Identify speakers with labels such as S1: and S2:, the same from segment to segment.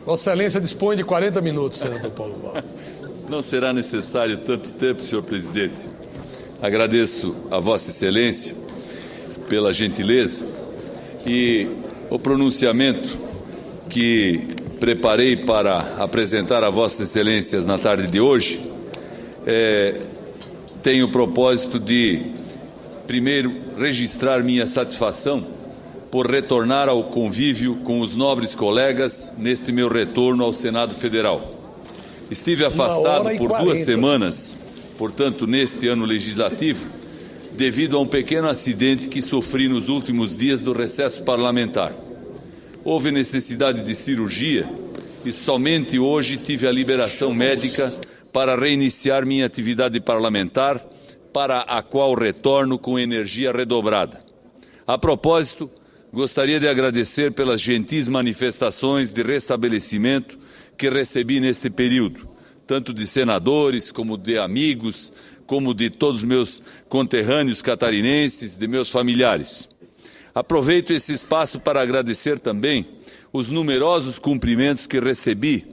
S1: Vossa Excelência dispõe de 40 minutos, senador Paulo Malta.
S2: Não será necessário tanto tempo, senhor presidente. Agradeço a Vossa Excelência pela gentileza e o pronunciamento que preparei para apresentar a Vossas Excelências na tarde de hoje tem o propósito de, primeiro, registrar minha satisfação por retornar ao convívio com os nobres colegas neste meu retorno ao Senado Federal. Estive afastado por 2 semanas, portanto, neste ano legislativo, devido a um pequeno acidente que sofri nos últimos dias do recesso parlamentar. Houve necessidade de cirurgia e somente hoje tive a liberação médica para reiniciar minha atividade parlamentar, para a qual retorno com energia redobrada. A propósito, gostaria de agradecer pelas gentis manifestações de restabelecimento que recebi neste período, tanto de senadores, como de amigos, como de todos os meus conterrâneos catarinenses, de meus familiares. Aproveito esse espaço para agradecer também os numerosos cumprimentos que recebi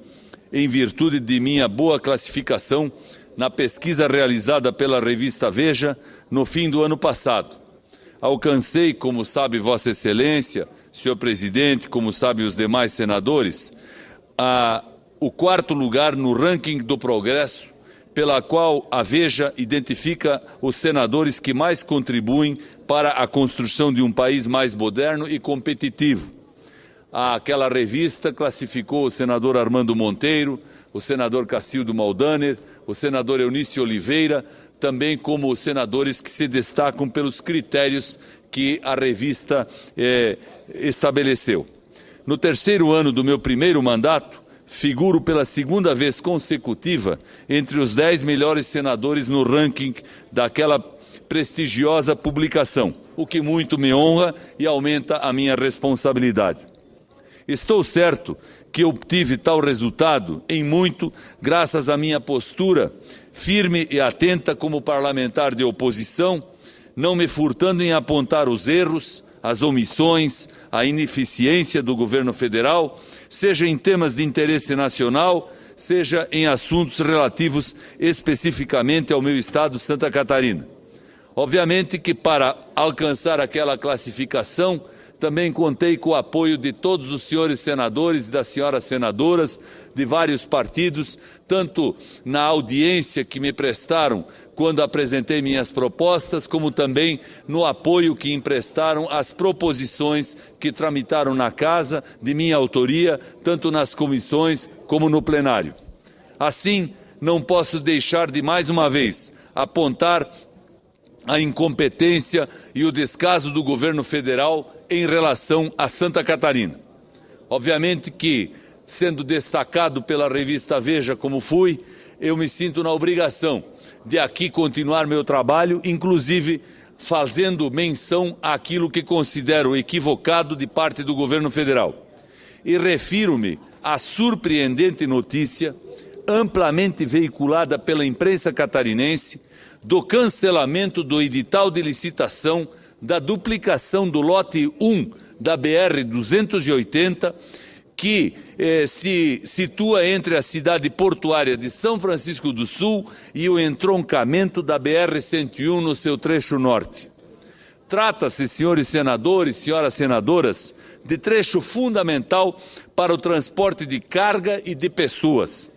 S2: em virtude de minha boa classificação na pesquisa realizada pela revista Veja no fim do ano passado. Alcancei, como sabe Vossa Excelência, senhor presidente, como sabem os demais senadores, o 4º lugar no ranking do progresso, pela qual a Veja identifica os senadores que mais contribuem para a construção de um país mais moderno e competitivo. Aquela revista classificou o senador Armando Monteiro, o senador Cacildo Maldaner, o senador Eunício Oliveira, também como senadores que se destacam pelos critérios que a revista estabeleceu. No 3º ano do meu primeiro mandato, figuro pela 2ª vez consecutiva entre os 10 melhores senadores no ranking daquela prestigiosa publicação, o que muito me honra e aumenta a minha responsabilidade. Estou certo que obtive tal resultado, em muito, graças à minha postura firme e atenta como parlamentar de oposição, não me furtando em apontar os erros, as omissões, a ineficiência do governo federal, seja em temas de interesse nacional, seja em assuntos relativos especificamente ao meu estado, Santa Catarina. Obviamente que para alcançar aquela classificação, também contei com o apoio de todos os senhores senadores e das senhoras senadoras de vários partidos, tanto na audiência que me prestaram quando apresentei minhas propostas, como também no apoio que emprestaram às proposições que tramitaram na Casa, de minha autoria, tanto nas comissões como no plenário. Assim, não posso deixar de, mais uma vez, apontar a incompetência e o descaso do governo federal em relação a Santa Catarina. Obviamente que, sendo destacado pela revista Veja como fui, eu me sinto na obrigação de aqui continuar meu trabalho, inclusive fazendo menção àquilo que considero equivocado de parte do governo federal. E refiro-me à surpreendente notícia, amplamente veiculada pela imprensa catarinense, do cancelamento do edital de licitação da duplicação do lote 1 da BR-280, que se situa entre a cidade portuária de São Francisco do Sul e o entroncamento da BR-101 no seu trecho norte. Trata-se, senhores senadores, senhoras senadoras, de trecho fundamental para o transporte de carga e de pessoas.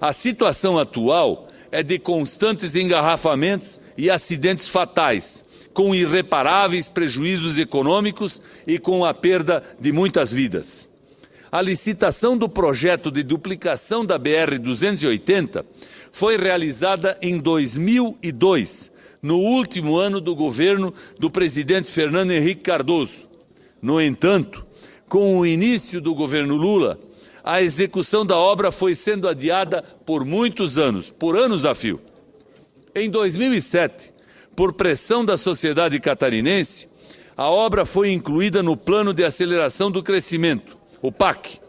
S2: A situação atual é de constantes engarrafamentos e acidentes fatais, com irreparáveis prejuízos econômicos e com a perda de muitas vidas. A licitação do projeto de duplicação da BR-280 foi realizada em 2002, no último ano do governo do presidente Fernando Henrique Cardoso. No entanto, com o início do governo Lula, a execução da obra foi sendo adiada por muitos anos, por anos a fio. Em 2007, por pressão da sociedade catarinense, a obra foi incluída no Plano de Aceleração do Crescimento, o PAC.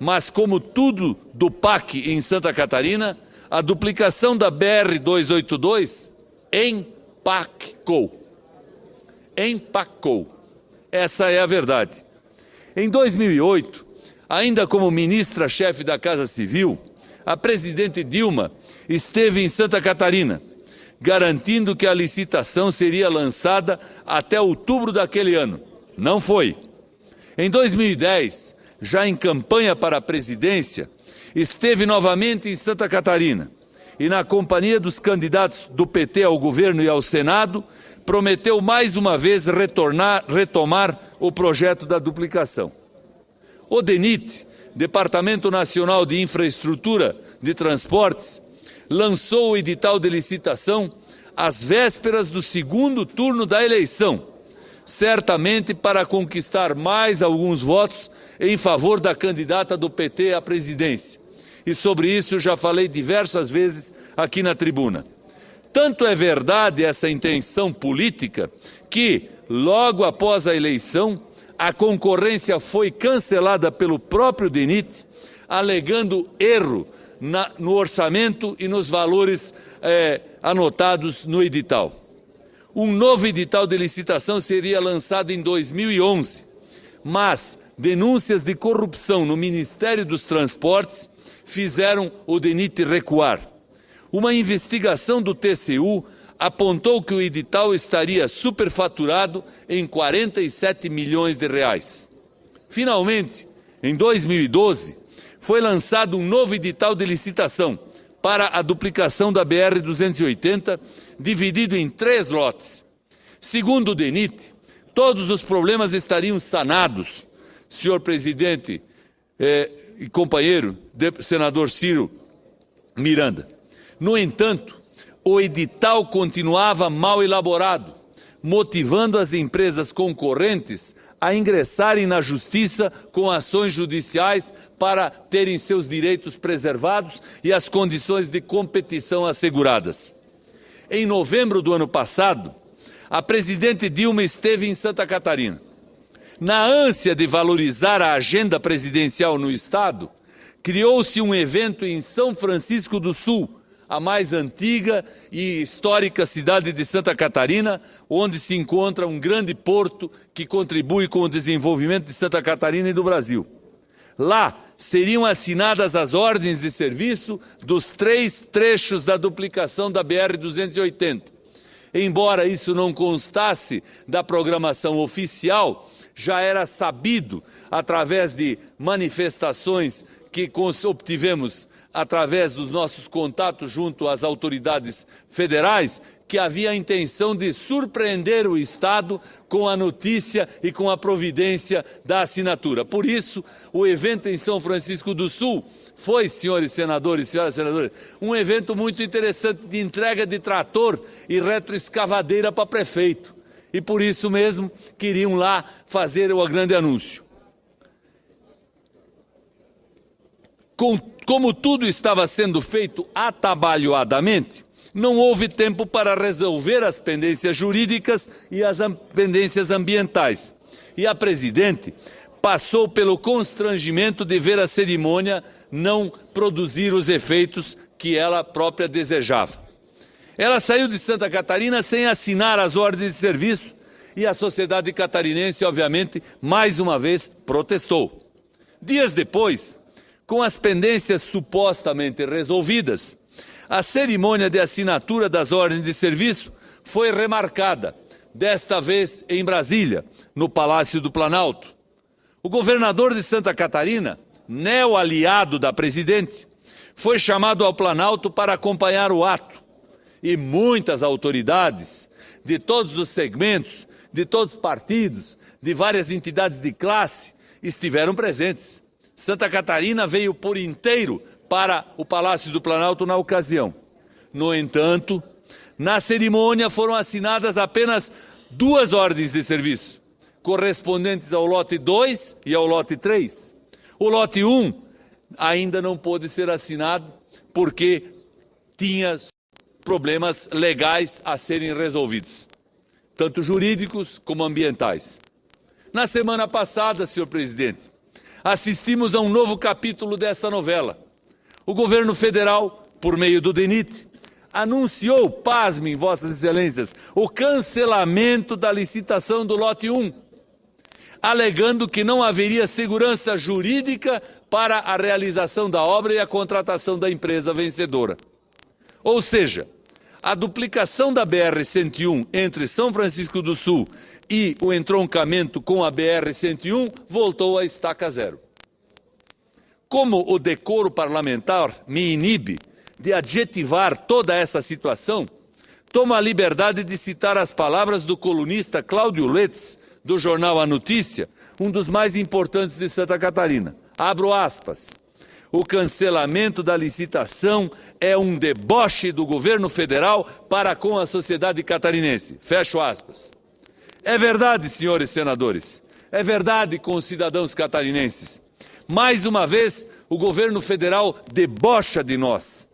S2: Mas, como tudo do PAC em Santa Catarina, a duplicação da BR-282 empacou. Empacou. Essa é a verdade. Em 2008, Ainda como ministra-chefe da Casa Civil, a presidente Dilma esteve em Santa Catarina, garantindo que a licitação seria lançada até outubro daquele ano. Não foi. Em 2010, já em campanha para a presidência, esteve novamente em Santa Catarina e, na companhia dos candidatos do PT ao governo e ao Senado, prometeu mais uma vez retomar o projeto da duplicação. O DENIT, Departamento Nacional de Infraestrutura de Transportes, lançou o edital de licitação às vésperas do segundo turno da eleição, certamente para conquistar mais alguns votos em favor da candidata do PT à presidência. E sobre isso eu já falei diversas vezes aqui na tribuna. Tanto é verdade essa intenção política que, logo após a eleição, a concorrência foi cancelada pelo próprio DENIT, alegando erro no orçamento e nos valores anotados no edital. Um novo edital de licitação seria lançado em 2011, mas denúncias de corrupção no Ministério dos Transportes fizeram o DENIT recuar. Uma investigação do TCU apontou que o edital estaria superfaturado em 47 milhões de reais. Finalmente, em 2012, foi lançado um novo edital de licitação para a duplicação da BR-280, dividido em 3 lotes. Segundo o DENIT, todos os problemas estariam sanados, senhor presidente e companheiro, senador Ciro Miranda. No entanto, o edital continuava mal elaborado, motivando as empresas concorrentes a ingressarem na justiça com ações judiciais para terem seus direitos preservados e as condições de competição asseguradas. Em novembro do ano passado, a presidente Dilma esteve em Santa Catarina. Na ânsia de valorizar a agenda presidencial no Estado, criou-se um evento em São Francisco do Sul, a mais antiga e histórica cidade de Santa Catarina, onde se encontra um grande porto que contribui com o desenvolvimento de Santa Catarina e do Brasil. Lá seriam assinadas as ordens de serviço dos 3 trechos da duplicação da BR-280. Embora isso não constasse da programação oficial, já era sabido, através de manifestações que obtivemos através dos nossos contatos junto às autoridades federais, que havia a intenção de surpreender o Estado com a notícia e com a providência da assinatura. Por isso, o evento em São Francisco do Sul foi, senhores senadores e senhoras senadoras, um evento muito interessante de entrega de trator e retroescavadeira para prefeito. E por isso mesmo queriam lá fazer o grande anúncio. Como tudo estava sendo feito atabalhoadamente, não houve tempo para resolver as pendências jurídicas e as pendências ambientais. E a presidente passou pelo constrangimento de ver a cerimônia não produzir os efeitos que ela própria desejava. Ela saiu de Santa Catarina sem assinar as ordens de serviço e a sociedade catarinense, obviamente, mais uma vez protestou. Dias depois, com as pendências supostamente resolvidas, a cerimônia de assinatura das ordens de serviço foi remarcada, desta vez em Brasília, no Palácio do Planalto. O governador de Santa Catarina, neo-aliado da presidente, foi chamado ao Planalto para acompanhar o ato. E muitas autoridades, de todos os segmentos, de todos os partidos, de várias entidades de classe, estiveram presentes. Santa Catarina veio por inteiro para o Palácio do Planalto na ocasião. No entanto, na cerimônia foram assinadas apenas 2 ordens de serviço, correspondentes ao lote 2 e ao lote 3. O lote 1 ainda não pôde ser assinado porque tinha problemas legais a serem resolvidos, tanto jurídicos como ambientais. Na semana passada, senhor presidente, assistimos a um novo capítulo dessa novela. O governo federal, por meio do DENIT, anunciou, pasmem, vossas excelências, o cancelamento da licitação do lote 1. alegando que não haveria segurança jurídica para a realização da obra e a contratação da empresa vencedora. Ou seja, a duplicação da BR-101 entre São Francisco do Sul e o entroncamento com a BR-101 voltou à estaca zero. Como o decoro parlamentar me inibe de adjetivar toda essa situação, tomo a liberdade de citar as palavras do colunista Cláudio Letts, do jornal A Notícia, um dos mais importantes de Santa Catarina. Abro aspas. O cancelamento da licitação é um deboche do governo federal para com a sociedade catarinense. Fecho aspas. É verdade, senhores senadores. É verdade com os cidadãos catarinenses. Mais uma vez, o governo federal debocha de nós.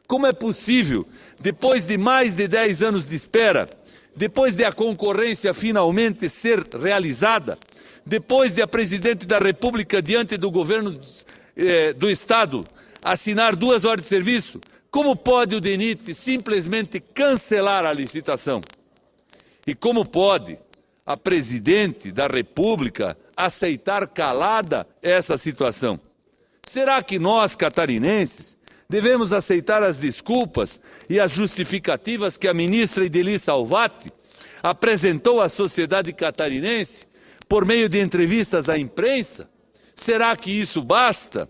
S2: Como é possível, depois de mais de 10 anos de espera, depois de a concorrência finalmente ser realizada, depois de a Presidente da República, diante do governo do Estado, assinar 2 ordens de serviço, como pode o DENIT simplesmente cancelar a licitação? E como pode a Presidente da República aceitar calada essa situação? Será que nós, catarinenses, devemos aceitar as desculpas e as justificativas que a ministra Idely Salvati apresentou à sociedade catarinense por meio de entrevistas à imprensa? Será que isso basta?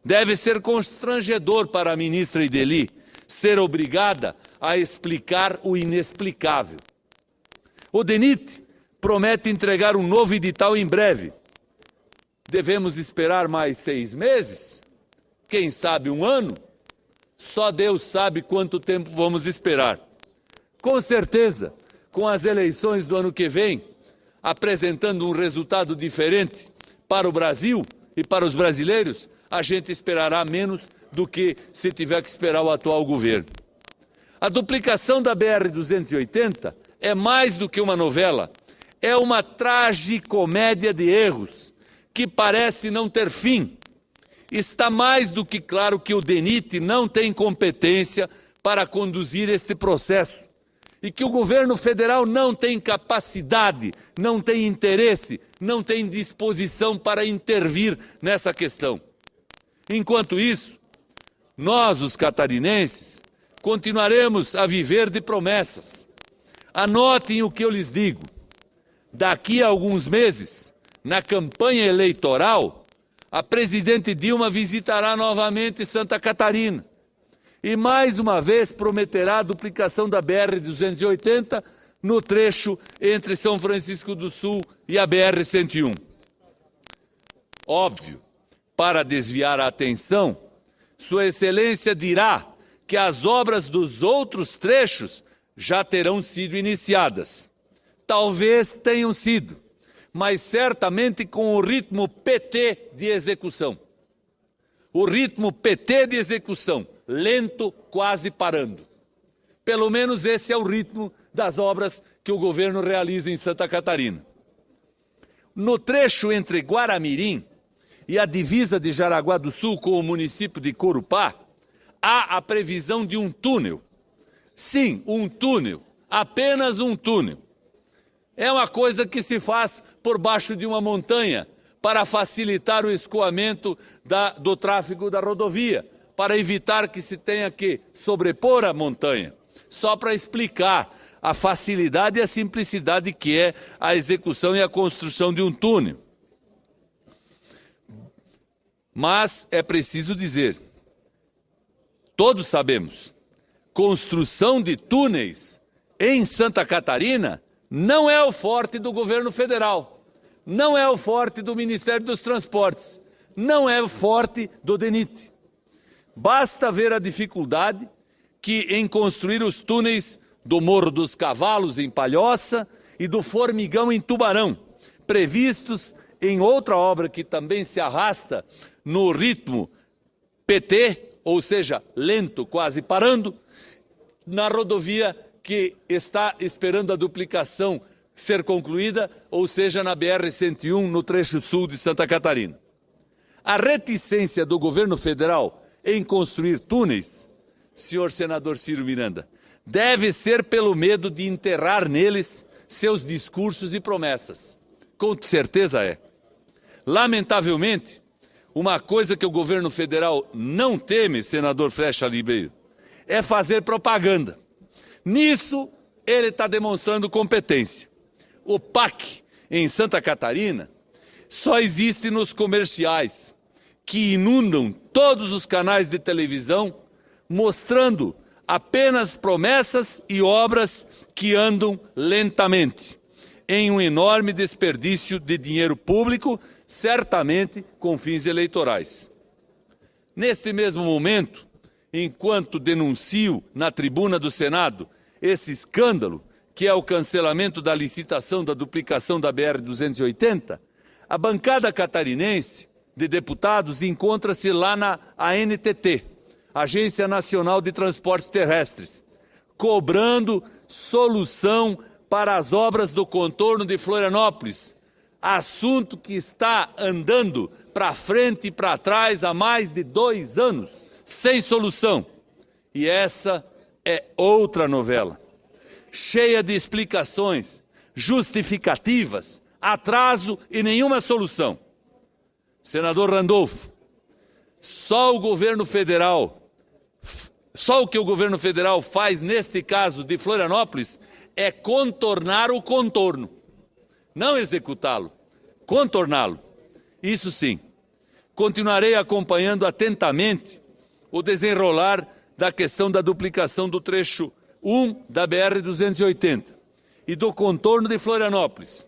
S2: Deve ser constrangedor para a ministra Idely ser obrigada a explicar o inexplicável. O DENIT promete entregar um novo edital em breve. Devemos esperar mais 6 meses? Quem sabe 1 ano? Só Deus sabe quanto tempo vamos esperar. Com certeza, com as eleições do ano que vem, apresentando um resultado diferente para o Brasil e para os brasileiros, a gente esperará menos do que se tiver que esperar o atual governo. A duplicação da BR-280 é mais do que uma novela, é uma tragicomédia de erros que parece não ter fim. Está mais do que claro que o DENIT não tem competência para conduzir este processo e que o governo federal não tem capacidade, não tem interesse, não tem disposição para intervir nessa questão. Enquanto isso, nós, os catarinenses, continuaremos a viver de promessas. Anotem o que eu lhes digo. Daqui a alguns meses, na campanha eleitoral, a presidente Dilma visitará novamente Santa Catarina e mais uma vez prometerá a duplicação da BR-280 no trecho entre São Francisco do Sul e a BR-101. Óbvio, para desviar a atenção, Sua Excelência dirá que as obras dos outros trechos já terão sido iniciadas. Talvez tenham sido, mas certamente com o ritmo PT de execução. O ritmo PT de execução, lento, quase parando. Pelo menos esse é o ritmo das obras que o governo realiza em Santa Catarina. No trecho entre Guaramirim e a divisa de Jaraguá do Sul com o município de Corupá, há a previsão de um túnel. Sim, um túnel, apenas um túnel. É uma coisa que se faz por baixo de uma montanha para facilitar o escoamento do tráfego da rodovia, para evitar que se tenha que sobrepor a montanha. Só para explicar a facilidade e a simplicidade que é a execução e a construção de um túnel. Mas é preciso dizer, todos sabemos, construção de túneis em Santa Catarina não é o forte do governo federal, não é o forte do Ministério dos Transportes, não é o forte do DENIT. Basta ver a dificuldade em construir os túneis do Morro dos Cavalos, em Palhoça, e do Formigão, em Tubarão, previstos em outra obra que também se arrasta no ritmo PT, ou seja, lento, quase parando, na rodovia que está esperando a duplicação ser concluída, ou seja, na BR-101, no trecho sul de Santa Catarina. A reticência do governo federal em construir túneis, senhor senador Ciro Miranda, deve ser pelo medo de enterrar neles seus discursos e promessas. Com certeza é. Lamentavelmente, uma coisa que o governo federal não teme, senador Frecha Ribeiro, é fazer propaganda. Nisso, ele está demonstrando competência. O PAC, em Santa Catarina, só existe nos comerciais, que inundam todos os canais de televisão, mostrando apenas promessas e obras que andam lentamente, em um enorme desperdício de dinheiro público, certamente com fins eleitorais. Neste mesmo momento, enquanto denuncio na tribuna do Senado esse escândalo, que é o cancelamento da licitação da duplicação da BR-280, a bancada catarinense de deputados encontra-se lá na ANTT, Agência Nacional de Transportes Terrestres, cobrando solução para as obras do contorno de Florianópolis, assunto que está andando para frente e para trás há mais de 2 anos, sem solução. E essa é outra novela, cheia de explicações, justificativas, atraso e nenhuma solução. Senador Randolfo, só o que o governo federal faz neste caso de Florianópolis é contornar o contorno. Não executá-lo, contorná-lo. Isso sim. Continuarei acompanhando atentamente o desenrolar da questão da duplicação do trecho 1 da BR-280 e do contorno de Florianópolis,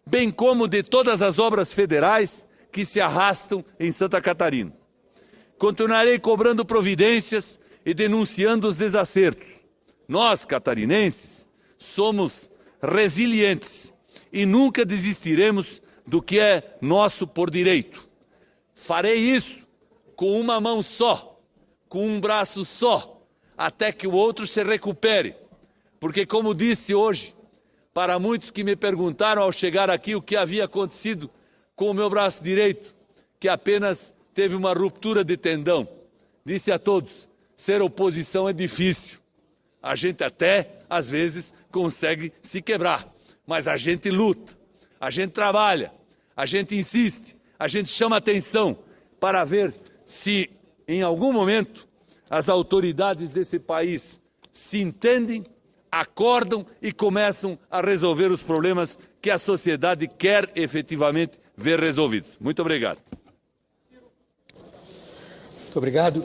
S2: bem como de todas as obras federais que se arrastam em Santa Catarina. Continuarei cobrando providências e denunciando os desacertos. Nós, catarinenses, somos resilientes e nunca desistiremos do que é nosso por direito. Farei isso com uma mão só, com um braço só, até que o outro se recupere. Porque, como disse hoje, para muitos que me perguntaram ao chegar aqui o que havia acontecido com o meu braço direito, que apenas teve uma ruptura de tendão, disse a todos, ser oposição é difícil. A gente até, às vezes, consegue se quebrar, mas a gente luta, a gente trabalha, a gente insiste, a gente chama atenção para ver se, em algum momento, as autoridades desse país se entendem, acordam e começam a resolver os problemas que a sociedade quer efetivamente ver resolvidos. Muito obrigado.
S1: Muito obrigado.